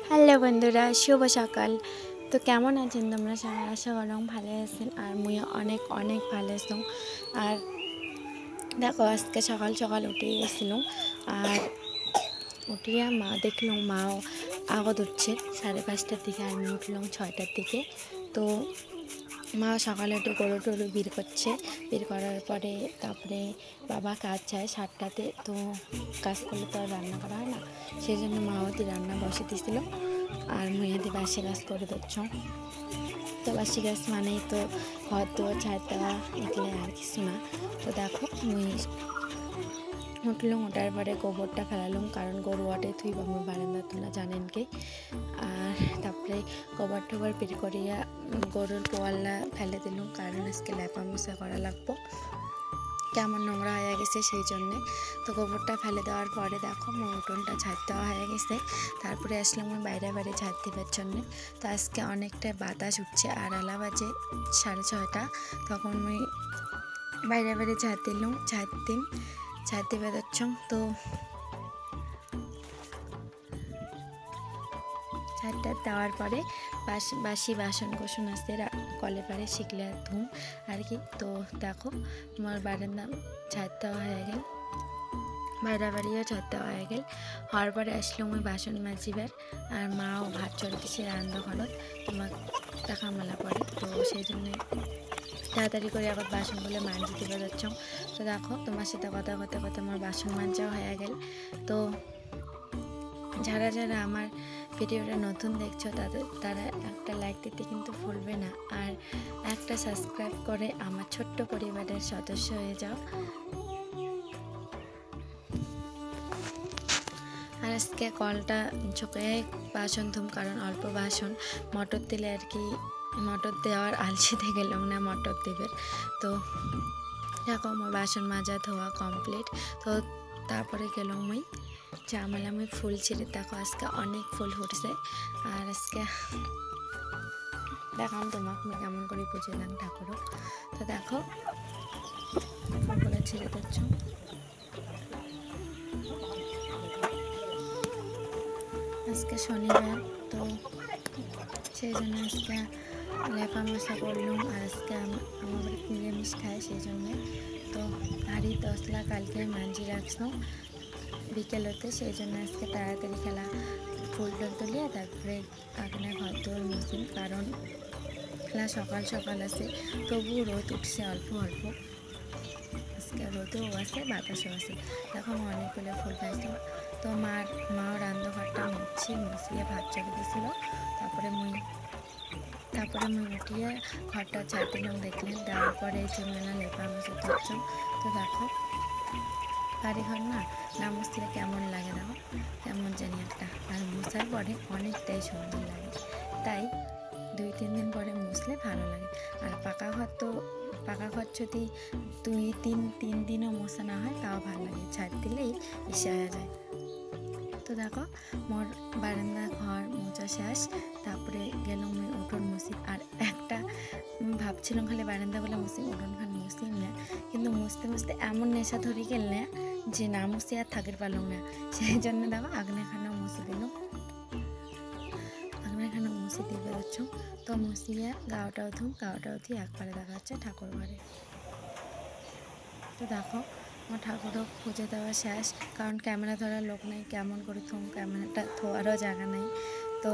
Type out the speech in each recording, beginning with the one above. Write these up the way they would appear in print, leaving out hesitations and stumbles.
Hello বন্ধুরা, শুভ সকাল। তো কেমন আছেন তোমরা সবাই? আশা করলাম ভালো আছেন আর মুই অনেক অনেক ভালো আছো। আর দেখো আজকে সকাল সকাল উঠে গেছিলাম আর উঠিয়া মা দেখলাম মাও আগত উঠছে 5:30টার দিকে, আমি উঠলাম 6টার দিকে। তো মা সকালে উঠে গরু টরু বের করছে, বের করার পরে তারপরে বাবা কাজ যায় 7টাতে। তো কাজ করলে তো আর রান্না করা হয় না, সেই জন্য মা ওতে রান্না বসে দিয়েছিল আর মুইয়াদি বাসি কাজ করে দিচ্ছ। তো বাসি গাছ মানেই তো ঘর দোয়ার ঝাড় দেওয়া, এগুলো আর কিছু না। তো দেখো মুই উঠলাম, ওঠার পরে গোবরটা ফেলালাম, কারণ গরু ওঠে থুই আমার বারান্দা, তোমরা জানেন কি। আর তারপরে গোবর টোবর বের করিয়া গরুর পোয়াল্লা ফেলে দিলাম, কারণ আজকে লেপা মোছা করা লাগবো, কেমন নোংরা হয়ে গেছে সেই জন্যে। তো গোবরটা ফেলে দেওয়ার পরে দেখো মোর উঠোনটা ঝাড় দেওয়া হয়ে গেছে। তারপরে আসলাম আমি বাইরে বাইরে ঝাড় দেওয়ার জন্যে। তো আজকে অনেকটা বাতাস উঠছে আর আলা বাজে 6:30। তখন আমি বাইরে বাইরে ঝাড় দিলাম, ঝাড় দিয়ে বেরোচ্ছ। তো ঝাড়টা দেওয়ার পরে বাসি বাসন কোসন আসতে কলে পারে শিখলে ধুম আর কি। তো দেখো আমার বারান্দা ঝাড় দেওয়া হয়ে গেল, বাইরে বাড়িও ঝাড় দেওয়া হয়ে গেল। হওয়ার পরে আসলাম ওই বাসন মাজিবার, আর মাও ভাত চড়তেছে রান্না ঘরত, তোমার দেখা মেলা পড়ে। তো সেই জন্যে তাড়াতাড়ি করে আবার বাসনগুলো মাঞ্জি দিতে যাচ্ছ। তো দেখো তোমার সাথে কথা কথা কথা আমার বাসন মাঞ্জাও হয়ে গেল। তো যারা যারা আমার ভিডিওটা নতুন দেখছো তারা একটা লাইক দিতে কিন্তু ভুলবে না, আর একটা সাবস্ক্রাইব করে আমার ছোট্ট পরিবারের সদস্য হয়ে যাও। আর আজকে কলটা ঝুঁকে বাসন ধুম, কারণ অল্প বাসন, মটর দিলে আর কি মটর দেওয়ার আলসিতে গেলাম না মটর দেবের। তো দেখো আমার বাসন মাজা ধোয়া কমপ্লিট। তো তারপরে গেলাম ওই জামালা আমি ফুল ছিঁড়ে, দেখো আজকে অনেক ফুল ফুটছে। আর আজকে দেখাম তোমাকে আমি কেমন করে পুজো দিলাম ঠাকুরও। তো দেখো ফুলগুলো ছিঁড়ে দিচ্ছ। আজকে শনিবার, তো সেই জন্য আজকে লেপা মশা করলাম। আর আজকে আমার বাড়িতে নিরামিষ খায়, সেই জন্যে। তো হাড়ি তসলা কালকে মাঞ্জি রাখছো বিকেল হতে, সেই জন্য আজকে তাড়াতাড়ি খেলা ফুল টুল তুলিয়ে তারপরে আগুনে ঘর দোর মুসিম, কারণ খেলা সকাল সকাল আছে, তবুও রোদ উঠছে অল্প অল্প। আজকে রোদেও আছে বাতাসও আছে। দেখো আমি অনেকগুলো ফুল পাইছি। তো মাও রান্নাঘরটা মুছিয়ে ভাত চড়ে দিয়েছিল। তারপরে মুই উঠিয়ে ঘরটা ঝাড় দিলাম, দেখলেন। দেওয়ার পরে যে মেলা লেপা মুছে ধরছ। তো দেখো বাড়িঘর না মুছলে কেমন লাগে, দেখো কেমন জানি একটা, আর মুছার পরে অনেকটাই সুন্দর লাগে। তাই 2-3 দিন পরে মুছলে ভালো লাগে। আর পাকা ঘর যদি 2-3 দিনও মোছা না হয় তাও ভালো লাগে, ছাড় দিলেই এসে হয়ে যায়। তো দেখো মোর বারান্দা ঘর মোছা শেষ। তারপরে গেলাম আমি উঠোন মুছি। আর একটা ভাবছিলাম খালি বারান্দাগুলো মুছি, উঠোনখান মুছি না, কিন্তু মুছতে মুছতে এমন নেশা ধরে গেল না যে না মুছি আর থাকতে পারলাম না। সেই জন্য দেখো আগনাখানেও মুছে দিলাম, আগনাখানেও মুছে দিয়ে বেরোচ্ছ। তো মুছিয়ে গাওটাও দিয়ে একবারে দেখা যাচ্ছে ঠাকুর ঘরে। তো দেখো আমার ঠাকুরও পুজো দেওয়া শেষ, কারণ ক্যামেরা ধরার লোক নেই, কেমন করে ক্যামেরাটা ধোয়ারও জায়গা নেই। তো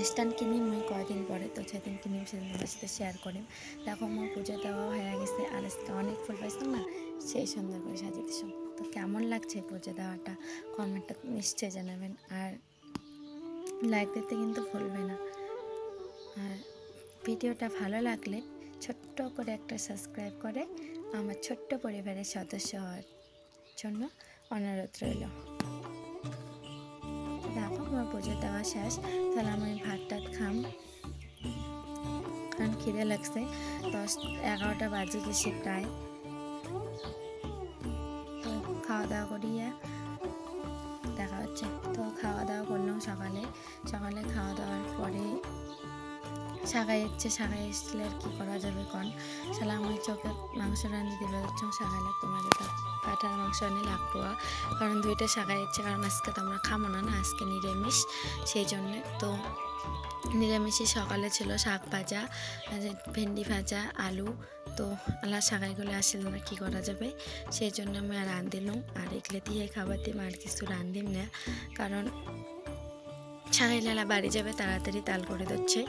স্ট্যান্ড কিনি মুই কয়দিন পরে, তো সেদিন কিনি সেদিন তোমার সাথে শেয়ার করি। দেখো আমার পুজো দেওয়া হয়ে গেছে, আর আজকে অনেক ফুল পাইছিলাম না, সেই সুন্দর করে সাজিয়ে দিস। তো কেমন লাগছে পুজো দেওয়াটা কমেন্টটা নিশ্চয়ই জানাবেন, আর লাইক দিতে কিন্তু ভুলবে না। আর ভিডিওটা ভালো লাগলে ছোট্ট করে একটা সাবস্ক্রাইব করে আমার ছোট্ট পরিবারের সদস্য হওয়ার জন্য অনুরোধ রইল। দেখো আমার পুজো দেওয়া শেষ, তাহলে আমি ভাত টাত খাম, কারণ খিদে লাগছে। 10-11টা বাজে গেছে প্রায়। তো খাওয়া দাওয়া করিয়া দেখা হচ্ছে। তো খাওয়া দাওয়া করলাম সকালে খাওয়া দাওয়ার পরে সাগাই আসলে আর কি করা যাবে কন শালা আমি চোখে মাংস রাঁধি দিলে হচ্ছে সাগাইলে তোমাদের কাঁঠার মাংস আনি লাগবো কারণ দুইটা সাগাই কারণ আজকে তো আমরা খাবো না আজকে নিরামিষ সেই জন্যে তো নিরামিষে সকালে ছিল শাক ভাজা ভেন্ডি ভাজা আলু তো আল্লাহ সাগাইগুলো আসলে না কী করা যাবে সেই জন্য আমি আর রাঁধিলাম আর এগুলো দিয়ে খাবার দিম আর কিছু রাঁধিম না কারণ সাগাইলালা বাড়ি যাবে তাড়াতাড়ি তাল করে দিচ্ছে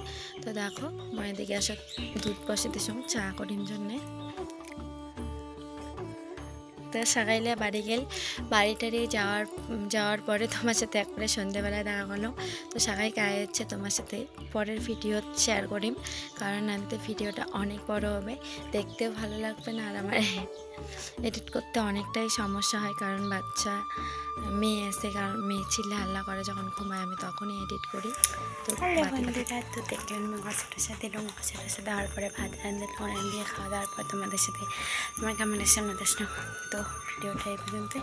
তো দেখো মায়ের দিকে আসা দুধ বসে দিস চা করিম জন্যে তো সাগাইলে বাড়ি গেল বাড়িটারি যাওয়ার পরে তোমার সাথে একবারে সন্ধ্যেবেলায় দেখা গেলো তো সাগাই গায়ে যাচ্ছে তোমার সাথে পরের ভিডিও শেয়ার করিম কারণ আনতে ভিডিওটা অনেক বড় হবে দেখতেও ভালো লাগবে না আর আমার এডিট করতে অনেকটাই সমস্যা হয় কারণ বাচ্চা মেয়ে এসে কারণ মেয়ে চিল্লে হাল্লা করে যখন ঘুমায় আমি তখনই এডিট করি তো তো দেখলেন মশাটার সাথে মশাটার সাথে দেওয়ার পরে ভাত রান্ধিয়ে খাওয়া দাওয়ার পর তোমাদের সাথে আমার কেমন সামনে দেখো তো ভিডিওটা এই পর্যন্ত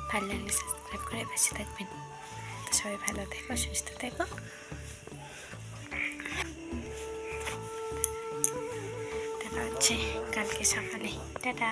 ভালো লাগলে সাবস্ক্রাইব করে পাশে থাকবেন তো সবাই ভালো থেকো সুস্থ থেকো দেখা হচ্ছে কালকে সকালে টাটা।